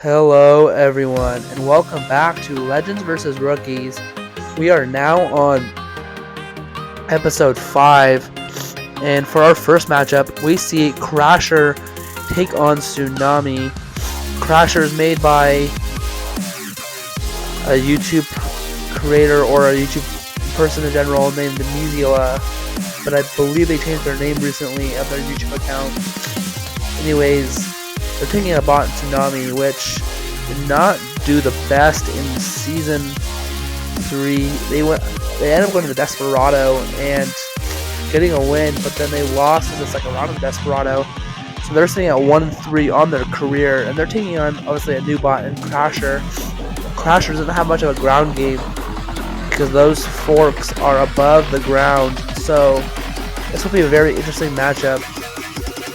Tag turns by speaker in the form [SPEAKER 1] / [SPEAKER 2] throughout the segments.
[SPEAKER 1] Hello everyone, and welcome back to Legends vs. Rookies. We are now on episode 5, and for our first matchup, we see Crasher take on Tsunami. Crasher is made by a YouTube creator or a YouTube person in general named Mizila, but I believe they changed their name recently of their YouTube account. Anyways, they're taking a bot in Tsunami, which did not do the best in Season 3. They ended up going to the Desperado and getting a win, but then they lost in the second round of Desperado. So they're sitting at 1-3 on their career, and they're taking on, obviously, a new bot in Crasher. Crasher doesn't have much of a ground game because those forks are above the ground, so this will be a very interesting matchup.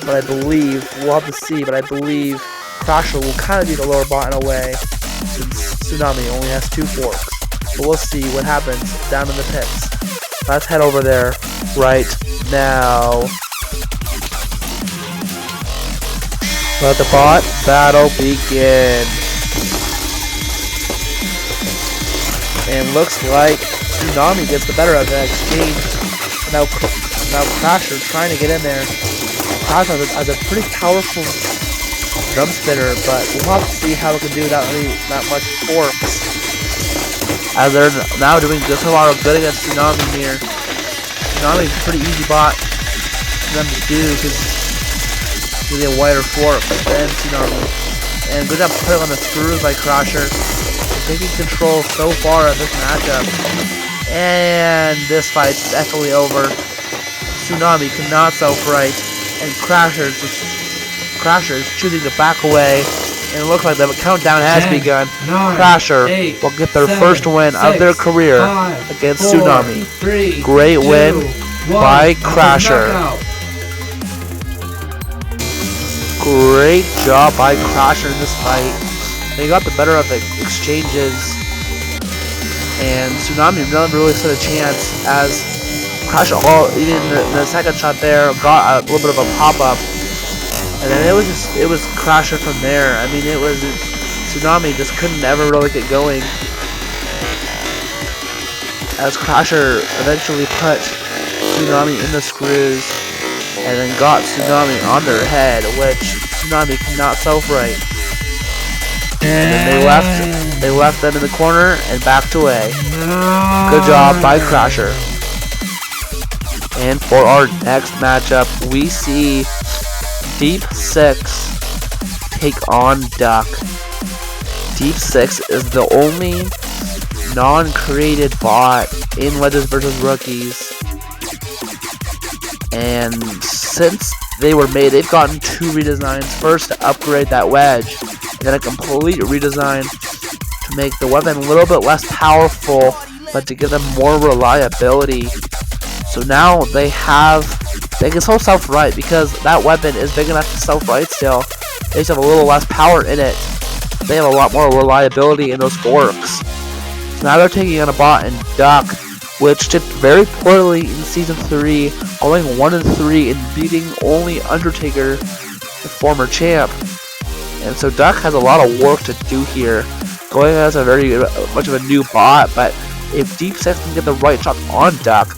[SPEAKER 1] But I believe, we'll have to see, but I believe Crasher will kind of be the lower bot in a way, since Tsunami only has 2 forks. But we'll see what happens down in the pits. Let's head over there right now. Let the bot battle begin. And looks like Tsunami gets the better of the exchange. Now Crasher trying to get in there. Crasher has a pretty powerful drum spitter, but we'll have to see how it can do without that much forks. As they're now doing just a lot of good against Tsunami here. Tsunami is a pretty easy bot for them to do because they have a wider fork than Tsunami. And good job putting on the screws by Crasher. Taking control so far of this matchup. And this fight's definitely over. Tsunami cannot self-right. And Crasher is choosing to back away, and it looks like the countdown has begun. Crasher will get their first win of their career against Tsunami. Great win by Crasher. Great job by Crasher in this fight. They got the better of the exchanges, and Tsunami never really stood a chance as Crasher, even the second shot there, got a little bit of a pop-up, and then it was Crasher from there. I mean, Tsunami just couldn't ever really get going, as Crasher eventually put Tsunami in the screws, and then got Tsunami on their head, which Tsunami cannot self-right. And then they left them in the corner and backed away. Good job by Crasher. And for our next matchup, we see Deep 6 take on Duck. Deep 6 is the only non-created bot in Legends vs. Rookies. And since they were made, they've gotten 2 redesigns. First, to upgrade that wedge, and then a complete redesign to make the weapon a little bit less powerful, but to give them more reliability. So now they can still self-right because that weapon is big enough to self-right still. They just have a little less power in it. They have a lot more reliability in those forks. So now they're taking on a bot in Duck, which did very poorly in Season 3, going 1-3 and beating only Undertaker, the former champ. And so Duck has a lot of work to do here, going as a very much of a new bot, but if Deep 6 can get the right shot on Duck,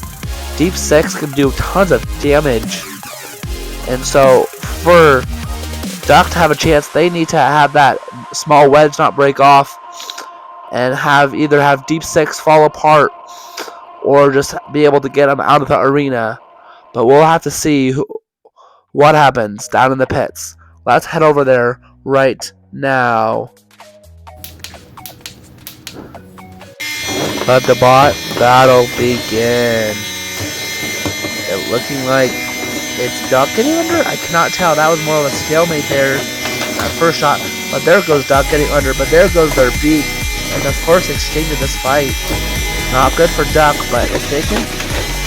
[SPEAKER 1] Deep 6 can do tons of damage. And so for Duck to have a chance, they need to have that small wedge not break off, and either have Deep 6 fall apart, or just be able to get them out of the arena. But we'll have to see what happens down in the pits. Let's head over there right now. Let the bot battle begin. It looking like it's Duck getting under. I cannot tell. That was more of a stalemate there, that first shot. But there goes Duck getting under. But there goes their beat. And the first exchange of this fight. Not good for Duck, but if they can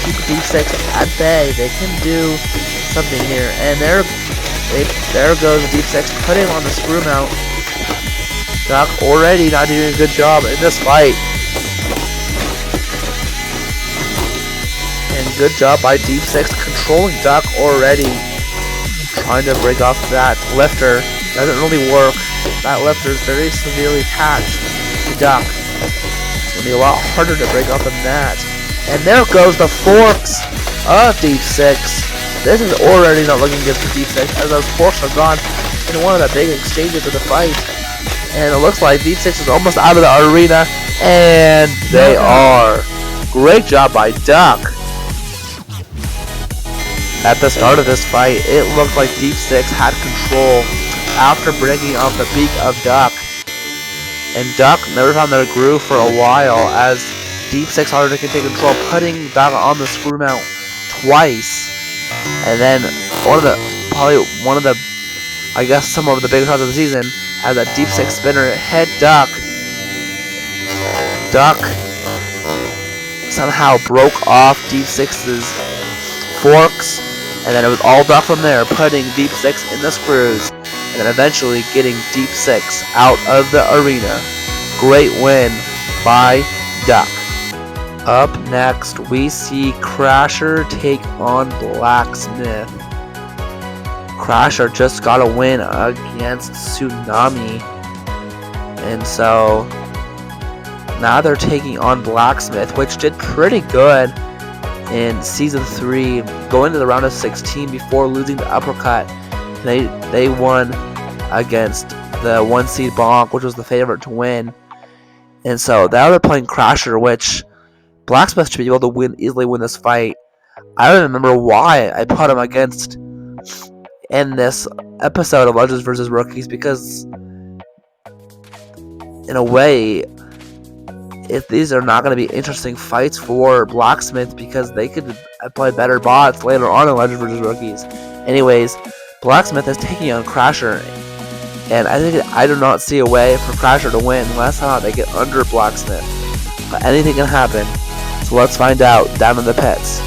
[SPEAKER 1] keep Deep 6 at bay, they can do something here. And there goes Deep 6 putting on the screw mount. Duck already not doing a good job in this fight. And good job by Deep 6 controlling Duck already. Trying to break off that lifter. Doesn't really work. that lifter is very severely attached to Duck. It's going to be a lot harder to break off than that. And there goes the forks of Deep Six. This is already not looking good for Deep Six, as those forks are gone in one of the big exchanges of the fight. And it looks like Deep Six is almost out of the arena, and they are. Great job by Duck. At the start of this fight, it looked like Deep Six had control after breaking off the beak of Duck. And Duck never found their groove for a while, as Deep Six started to take control, putting Duck on the screw mount twice. And then I guess some of the biggest shots of the season, as that Deep Six spinner hit Duck. Duck somehow broke off Deep Six's forks, and then it was all Duck from there, putting Deep Six in the screws, and then eventually getting Deep Six out of the arena. Great win by Duck. Up next, we see Crasher take on Blacksmith. Crasher just got a win against Tsunami, and so now they're taking on Blacksmith, which did pretty good in Season 3, going to the round of 16 before losing the uppercut. They won against the 1 seed Bonk, which was the favorite to win. And so now they're playing Crasher, which Blacksmith should be able to easily win this fight. I don't remember why I put him against in this episode of Legends vs. Rookies, because in a way, if these are not going to be interesting fights for Blacksmith, because they could play better bots later on in Legends vs. Rookies. Anyways, Blacksmith is taking on Crasher, and I do not see a way for Crasher to win unless they get under Blacksmith. But anything can happen, so let's find out down in the pits.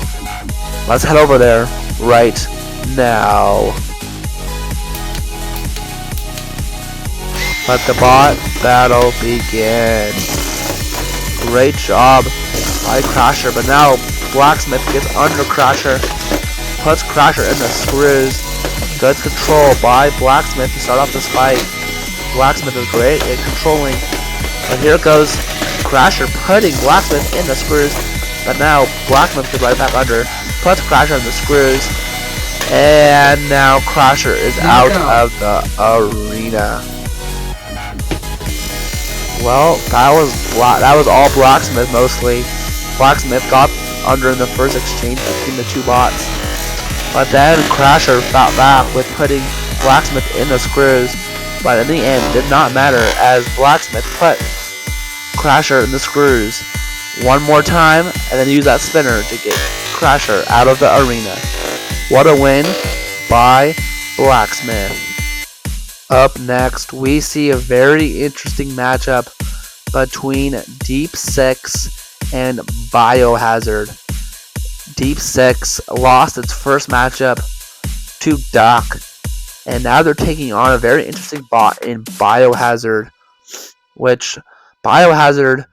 [SPEAKER 1] Let's head over there right now. Let the bot battle begin. Great job by Crasher, but now Blacksmith gets under Crasher, puts Crasher in the screws. Good control by Blacksmith to start off this fight. Blacksmith is great at controlling. And here goes Crasher putting Blacksmith in the screws, but now Blacksmith gets right back under, puts Crasher in the screws, and now Crasher is out of the arena. Well, that was all Blacksmith mostly. Blacksmith got under in the first exchange between the two bots, but then Crasher fought back with putting Blacksmith in the screws. But in the end, it did not matter, as Blacksmith put Crasher in the screws one more time, and then used that spinner to get Crasher out of the arena. What a win by Blacksmith. Up next, we see a very interesting matchup between Deep Six and Biohazard. Deep Six lost its first matchup to Duck, and now they're taking on a very interesting bot in Biohazard, which Biohazard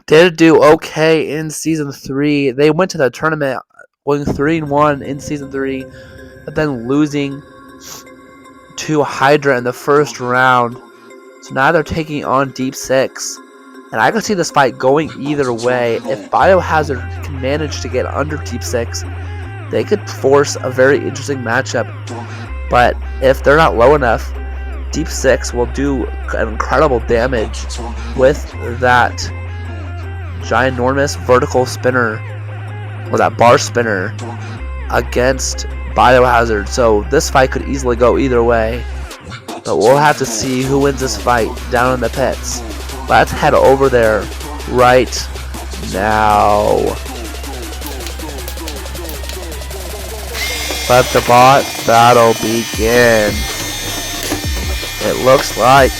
[SPEAKER 1] did do okay in Season 3. They went to the tournament going 3-1 in Season 3, but then losing to Hydra in the first round. So now they're taking on Deep Six, and I could see this fight going either way. If Biohazard can manage to get under Deep Six, they could force a very interesting matchup. But if they're not low enough, Deep Six will do an incredible damage with that ginormous vertical spinner, or that bar spinner, against Biohazard. So this fight could easily go either way, but we'll have to see who wins this fight down in the pits. Let's head over there right now. Let the bot battle begin. It looks like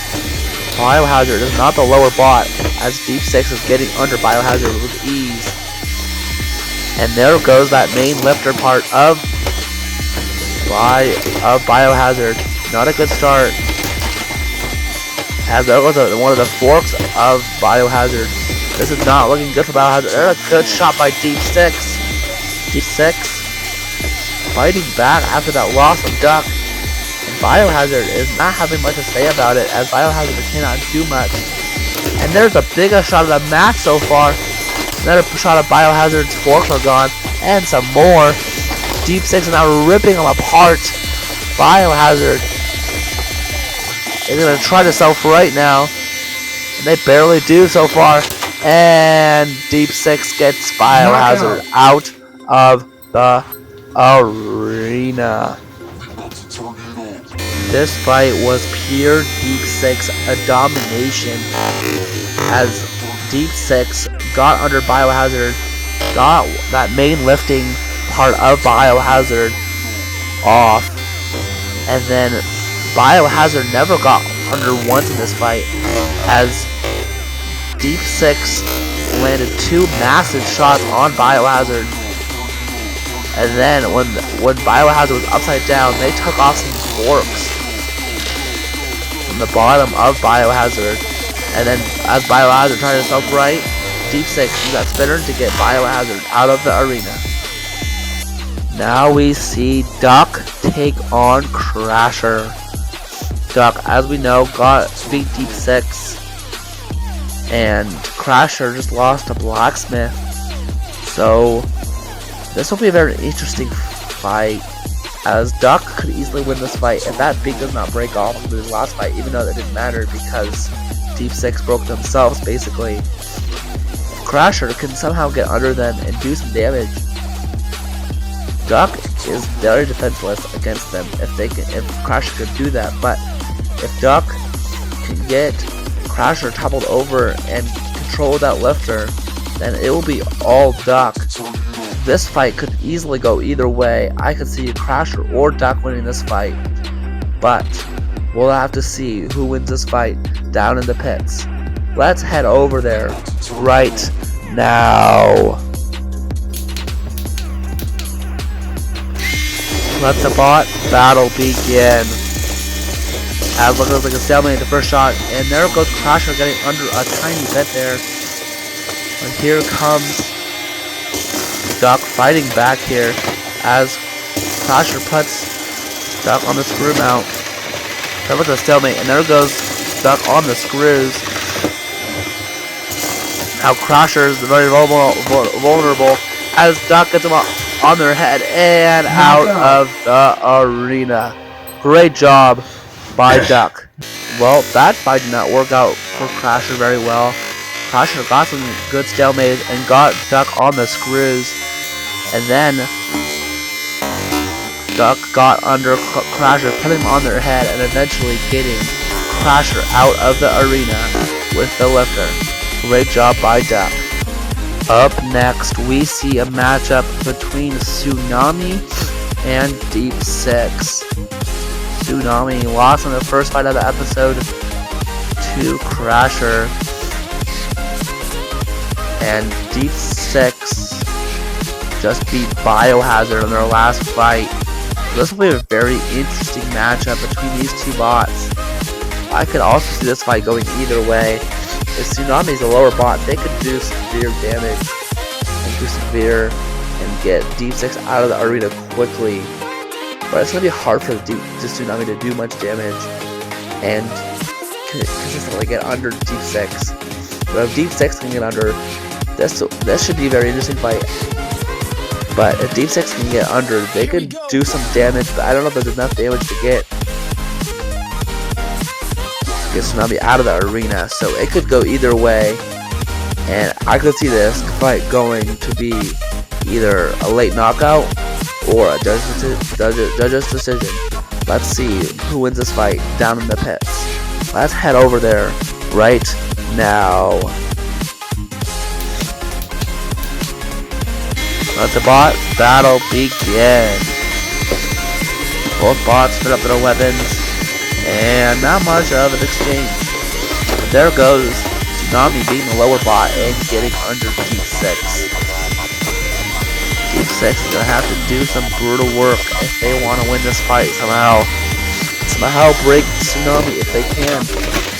[SPEAKER 1] Biohazard is not the lower bot, as Deep Six is getting under Biohazard with ease. And there goes that main lifter part of Biohazard. Not a good start. As there goes one of the forks of Biohazard. This is not looking good for Biohazard. There's a good shot by Deep Six. Deep Six fighting back after that loss of Duck. And Biohazard is not having much to say about it, as Biohazard cannot do much. And there's the biggest shot of the match so far. Another shot of Biohazard's forks are gone, and some more. Deep Six is now ripping them apart. Biohazard is gonna try to self-right now, and they barely do so far. And Deep Six gets Biohazard out of the arena. This fight was pure Deep Six domination, as Deep Six got under Biohazard, got that main lifting part of Biohazard off, and then Biohazard never got under once in this fight, as Deep Six landed 2 massive shots on Biohazard, and then when Biohazard was upside down, they took off some forks from the bottom of Biohazard, and then as Biohazard tried to self-right, Deep Six used that spinner to get Biohazard out of the arena. Now we see Duck take on Crasher. Duck, as we know, beat Deep Six, and Crasher just lost to Blacksmith. So this will be a very interesting fight, as Duck could easily win this fight if that beak does not break off of his last fight, even though that didn't matter because Deep Six broke themselves basically. Crasher can somehow get under them and do some damage. Duck is very defenseless against them if Crasher could do that, but if Duck can get Crasher toppled over and control that lifter, then it will be all Duck. This fight could easily go either way. I could see Crasher or Duck winning this fight, but we'll have to see who wins this fight down in the pits. Let's head over there right now. Let the bot battle begin. As looks like a stalemate in the first shot, and there goes Crasher getting under a tiny bit there. And here comes Duck fighting back here as Crasher puts Duck on the screw mount. There was a stalemate, and there goes Duck on the screws. Now Crasher is very vulnerable as Duck gets him on their head and out of the arena. Great job by Duck. Well, that fight did not work out for Crasher very well. Crasher got some good stalemate and got Duck on the screws, and then Duck got under Crasher, put him on their head, and eventually getting Crasher out of the arena with the lifter. Great job by Duck. Up next, we see a matchup between Tsunami and Deep Six. Tsunami lost in the first fight of the episode to Crasher, and Deep Six just beat Biohazard in their last fight. This will be a very interesting matchup between these two bots. I could also see this fight going either way. If Tsunami's a lower bot, they could do severe damage and get Deep Six out of the arena quickly. But it's going to be hard for Tsunami to do much damage and consistently get under Deep Six. But if Deep Six can get under, this should be a very interesting fight. But if Deep Six can get under, they could do some damage, but I don't know if there's enough damage to get Tsunami out of the arena. So it could go either way, and I could see this fight going to be either a late knockout or a judge's decision. Let's see who wins this fight down in the pits. Let's head over there right now. Let the bot battle begin. Both bots put up their weapons, and not much of an exchange. But there goes Tsunami being the lower bot and getting under Deep Six. Deep Six is going to have to do some brutal work if they want to win this fight somehow. Somehow break Tsunami if they can.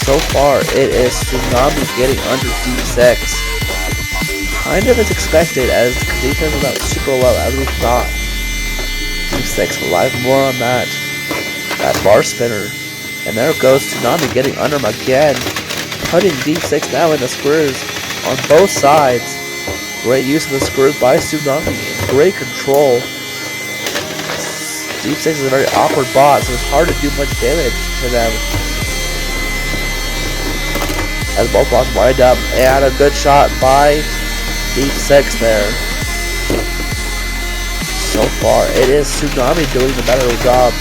[SPEAKER 1] So far, it is Tsunami getting under Deep Six. Kind of as expected, as Deep Six was not super low as we thought. Deep Six relies more on that that bar spinner. And there goes Tsunami getting under him again, putting Deep 6 now in the squares on both sides. Great use of the squares by Tsunami. Great control. Deep 6 is a very awkward bot, so it's hard to do much damage to them. As both bots wind up, and a good shot by Deep 6 there. So far, it is Tsunami doing the better job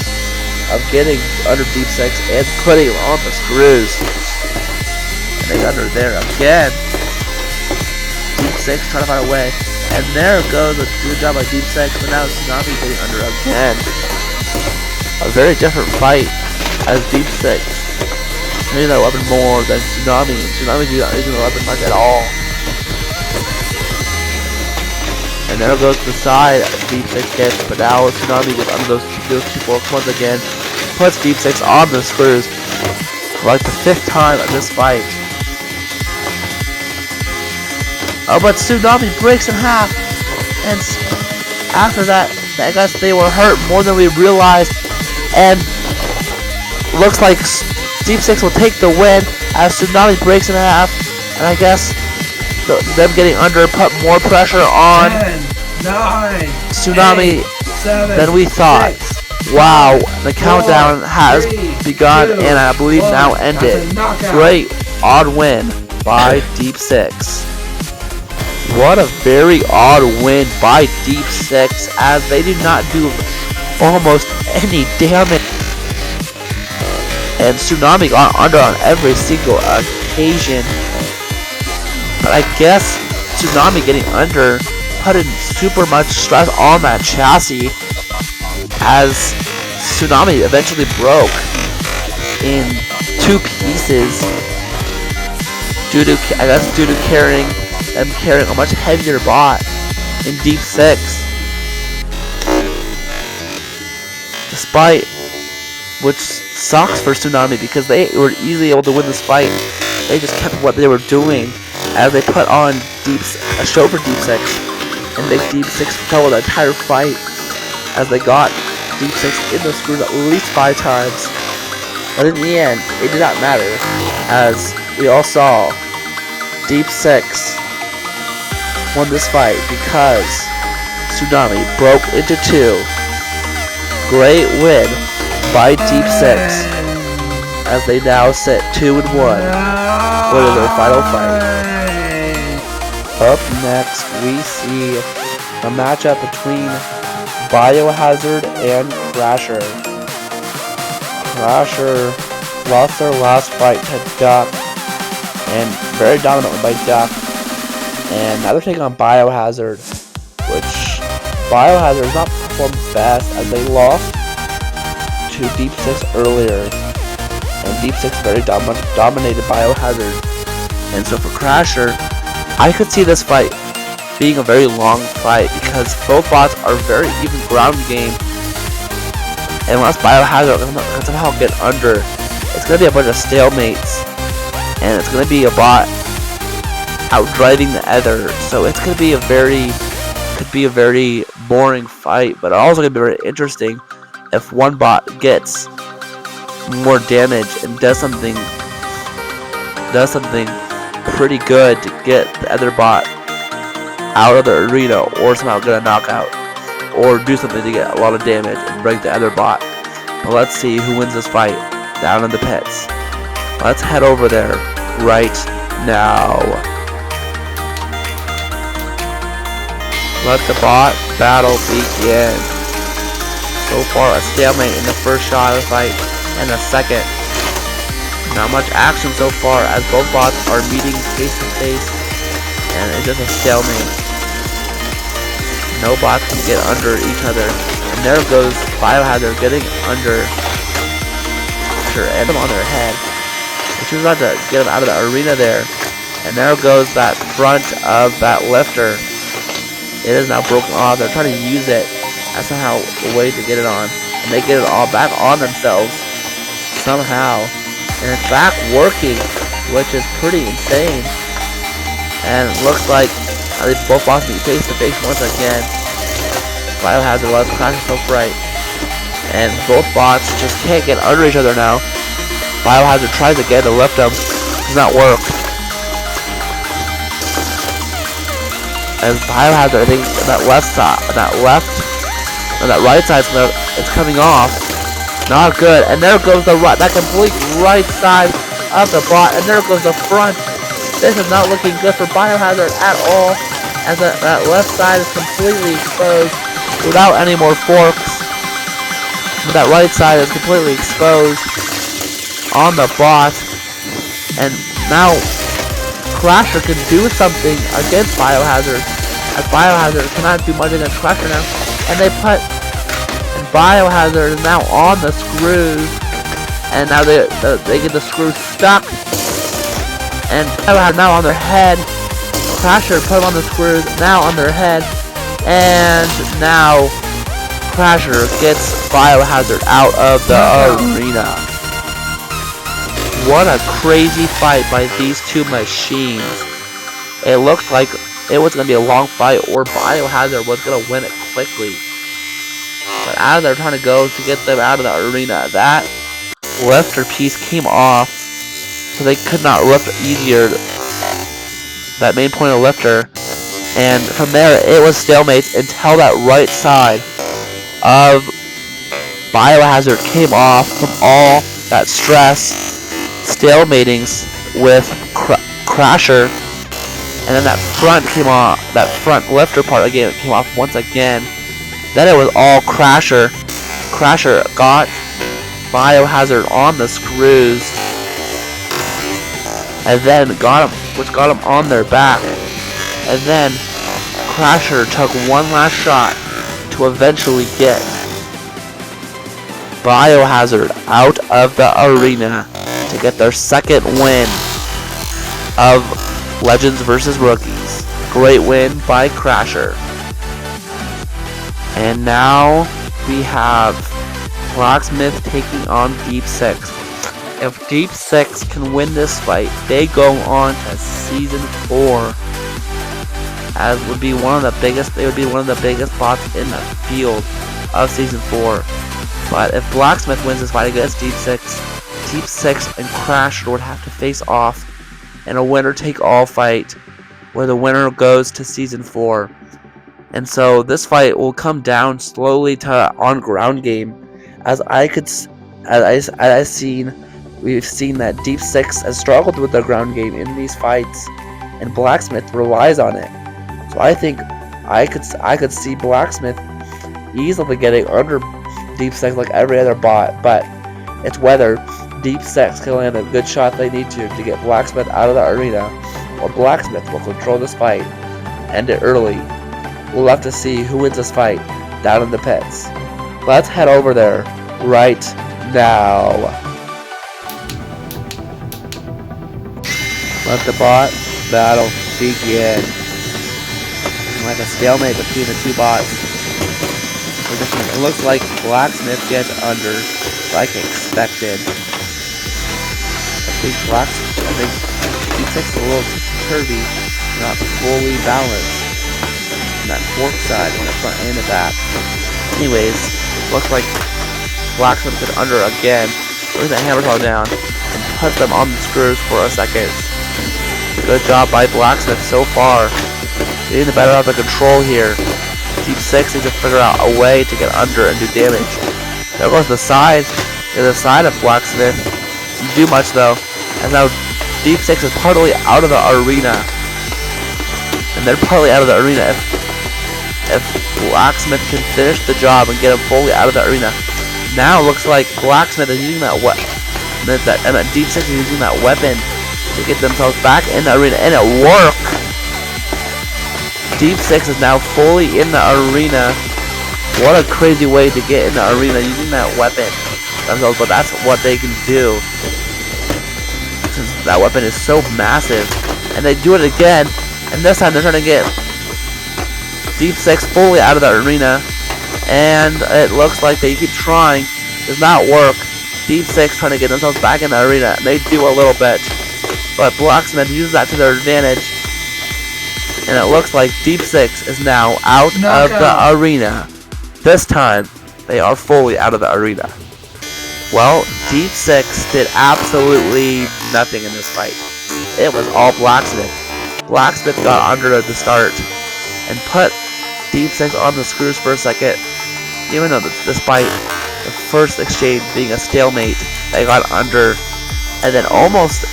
[SPEAKER 1] of getting under Deep 6 and putting him on the screws. And he's under there again. Deep 6 trying to find a way. And there goes a good job by Deep 6, but now Tsunami getting under again. A very different fight as Deep 6 using that weapon more than Tsunami. Tsunami's not using the weapon much at all. And there goes the side Deep 6 gets, but now Tsunami gets under those two forks once again. Puts Deep 6 on the screws for like the 5th time of this fight. Oh, but Tsunami breaks in half, and after that, I guess they were hurt more than we realized, and looks like Deep 6 will take the win as Tsunami breaks in half, and I guess them getting under put more pressure on
[SPEAKER 2] 10, 9,
[SPEAKER 1] Tsunami
[SPEAKER 2] 8, 7,
[SPEAKER 1] than we thought.
[SPEAKER 2] 6,
[SPEAKER 1] Wow, the countdown
[SPEAKER 2] 4,
[SPEAKER 1] has
[SPEAKER 2] 3,
[SPEAKER 1] begun
[SPEAKER 2] 2,
[SPEAKER 1] and I believe
[SPEAKER 2] 1.
[SPEAKER 1] now ended.
[SPEAKER 2] That's a knockout.
[SPEAKER 1] Great odd win by Deep 6. What a very odd win by Deep 6 as they did not do almost any damage. And Tsunami got under on every single occasion. But I guess Tsunami getting under put in super much stress on that chassis as Tsunami eventually broke in 2 pieces due to carrying a much heavier bot in Deep 6. Despite, which sucks for Tsunami because they were easily able to win this fight. They just kept what they were doing as they put on a show for Deep 6 and make Deep 6 trouble the entire fight as they got Deep 6 in the screws at least 5 times. But in the end, it did not matter as we all saw Deep 6 won this fight because Tsunami broke into 2. Great win by Deep 6 as they now sit 2-1 for their final fight. Up next, we see a matchup between Biohazard and Crasher. Crasher lost their last fight to Duck, and very dominantly by Duck. And now they're taking on Biohazard, which Biohazard has not performed best as they lost to Deep 6 earlier. And Deep 6 very dominated Biohazard. And so for Crasher, I could see this fight being a very long fight because both bots are very even ground game. And unless Biohazard can somehow get under, it's going to be a bunch of stalemates. And it's going to be a bot outdriving the other. So it's going to be a very boring fight. But also going to be very interesting if one bot gets more damage and does something pretty good to get the other bot out of the arena, or somehow get a knockout, or do something to get a lot of damage and break the other bot. But let's see who wins this fight down in the pits. Let's head over there right now. Let the bot battle begin. So far a stalemate in the first shot of the fight and the second. Not much action so far as both bots are meeting face to face, and it's just a stalemate. No bots can get under each other, and there goes Biohazard getting under and them on their head. And she was about to get him out of the arena there, and there goes that front of that lifter. It is now broken off. They're trying to use it as somehow a way to get it on, and they get it all back on themselves somehow. And it's back working, which is pretty insane. And it looks like they both bots meet face to face once again. Biohazard lets Crasher so bright. and both bots just can't get under each other now. Biohazard tries again to lift them, does not work. And Biohazard, I think that left side, that right side, it's coming off. Not good. And there goes that complete right side of the bot, and there goes the front. This is not looking good for Biohazard at all, as that left side is completely exposed without any more forks. But that right side is completely exposed on the bot, and now Crasher can do something against Biohazard, as Biohazard cannot do much against Crasher now, and Biohazard is now on the screws, and now they get the screws stuck, and Biohazard now on their head. Crasher put them on the screws, now on their head, and now Crasher gets Biohazard out of the arena. What a crazy fight by these two machines. It looked like it was going to be a long fight, or Biohazard was going to win it quickly. But as they're trying to go to get them out of the arena, that lifter piece came off, so they could not lift easier. That main point of lifter, and from there it was stalemate until that right side of Biohazard came off from all that stress, stalemating with Crasher, and then that front came off, that front lifter part again came off once again. Then it was all Crasher. Crasher got Biohazard on the screws, and then got him on their back. And then Crasher took one last shot to eventually get Biohazard out of the arena to get their second win of Legends vs. Rookies. Great win by Crasher. And now we have Blacksmith taking on Deep Six. If Deep Six can win this fight, they go on to Season 4. As would be one of the biggest, they would be one of the biggest bots in the field of Season 4. But if Blacksmith wins this fight against Deep Six and Crasher would have to face off in a winner-take-all fight, where the winner goes to Season 4. And so this fight will come down slowly to on ground game, we've seen that Deep Six has struggled with their ground game in these fights, and Blacksmith relies on it. So I think I could see Blacksmith easily getting under Deep Six like every other bot, but it's whether Deep Six can land a good shot they need to get Blacksmith out of the arena, or Blacksmith will control this fight, end it early. We'll have to see who wins this fight down in the pits. Let's head over there right now. Let the bot battle begin. Like a stalemate between the two bots. It looks like Blacksmith gets under, like expected. I think Deep Six is a little curvy, not fully balanced. On that fork side, in the front and the back. Anyways, looks like Blacksmith gets under again. Brings that hammer saw down and puts them on the screws for a second. Good job by Blacksmith so far. Getting the better out of the control here. Deep Six needs to figure out a way to get under and do damage. There goes the side of Blacksmith. Didn't do much though. And now Deep Six is partly out of the arena. And they're partly out of the arena if Blacksmith can finish the job and get him fully out of the arena. Now it looks like Blacksmith is using that Deep Six is using that weapon to get themselves back in the arena, and it worked. Deep Six is now fully in the arena. What a crazy way to get in the arena using that weapon. But that's what they can do, since that weapon is so massive. And they do it again, and this time they're trying to get Deep Six fully out of the arena, and it looks like they keep trying. Does not work. Deep Six trying to get themselves back in the arena, and they do a little bit, but Blacksmith uses that to their advantage, and it looks like Deep Six is now out of the arena. This time, they are fully out of the arena. Well, Deep Six did absolutely nothing in this fight. It was all Blacksmith. Blacksmith got under at the start and put Deep Six on the screws for a second, even though despite the first exchange being a stalemate, they got under, and then almost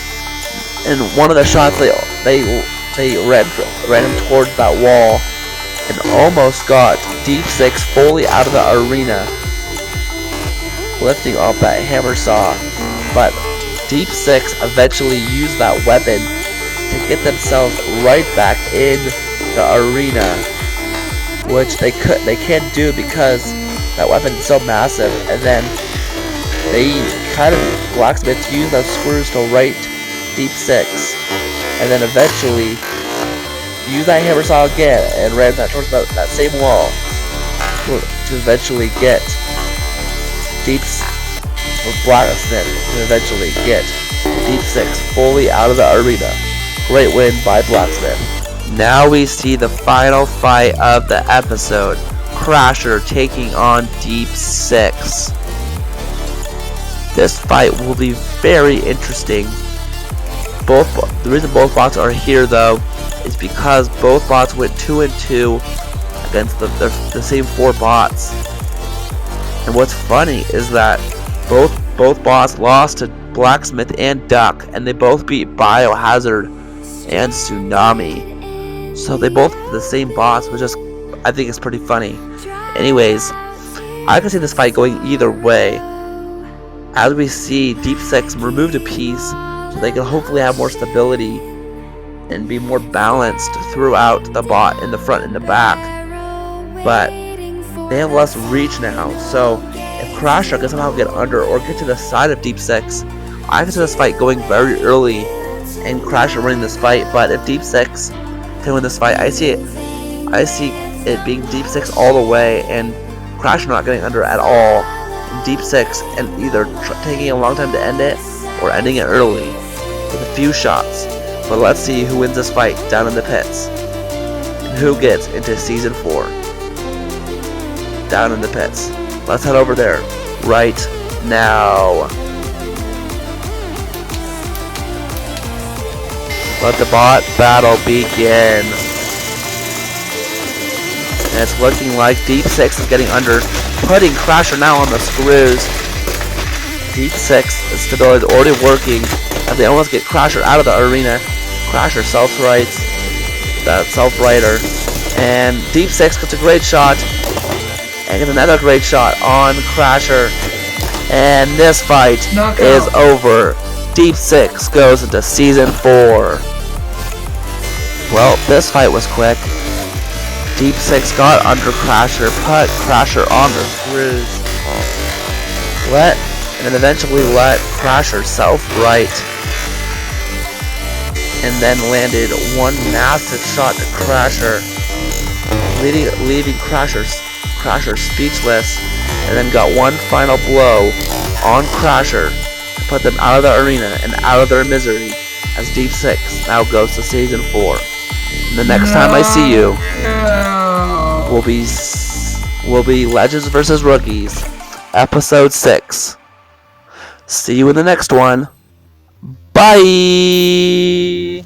[SPEAKER 1] in one of the shots they ran him towards that wall and almost got Deep Six fully out of the arena, lifting off that hammer saw. But Deep Six eventually used that weapon to get themselves right back in the arena, which they can't do because that weapon is so massive. And then Blacksmith used those screws to right Deep Six, and then eventually used that hammer saw again and ran that towards that same wall to eventually get Blacksmith to eventually get Deep Six fully out of the arena. Great win by Blacksmith. Now we see the final fight of the episode. Crasher taking on Deep Six. This fight will be very interesting. The reason both bots are here though is because both bots went 2-2 against the same 4 bots. And what's funny is that both bots lost to Blacksmith and Duck, and they both beat Biohazard and Tsunami. So they both the same bots, which is, I think, is pretty funny. Anyways, I can see this fight going either way, as we see Deep Six removed a piece so they can hopefully have more stability and be more balanced throughout the bot in the front and the back. But they have less reach now, so if Crasher can somehow get under or get to the side of Deep Six, I can see this fight going very early and Crasher winning this fight. But if Deep Six can win this fight, I see it being Deep Six all the way and Crasher not getting under at all. And Deep Six and either taking a long time to end it or ending it early with a few shots. But let's see who wins this fight down in the pits and who gets into Season 4 down in the pits. Let's head over there right now. Let the bot battle begin. And it's looking like Deep Six is getting under, putting Crasher now on the screws. Deep Six stability is already working as they almost get Crasher out of the arena. Crasher self-rights that self-righter, and Deep Six gets a great shot and gets another great shot on Crasher, and this fight is over. Deep Six goes into Season 4. Well, this fight was quick. Deep Six got under Crasher, put Crasher on the screws, and then eventually let Crasher self-right, and then landed one massive shot to Crasher, leaving Crasher speechless, and then got one final blow on Crasher to put them out of the arena and out of their misery, as Deep Six now goes to Season 4. And the next time I see you will be Legends vs. Rookies, Episode 6. See you in the next one. Bye!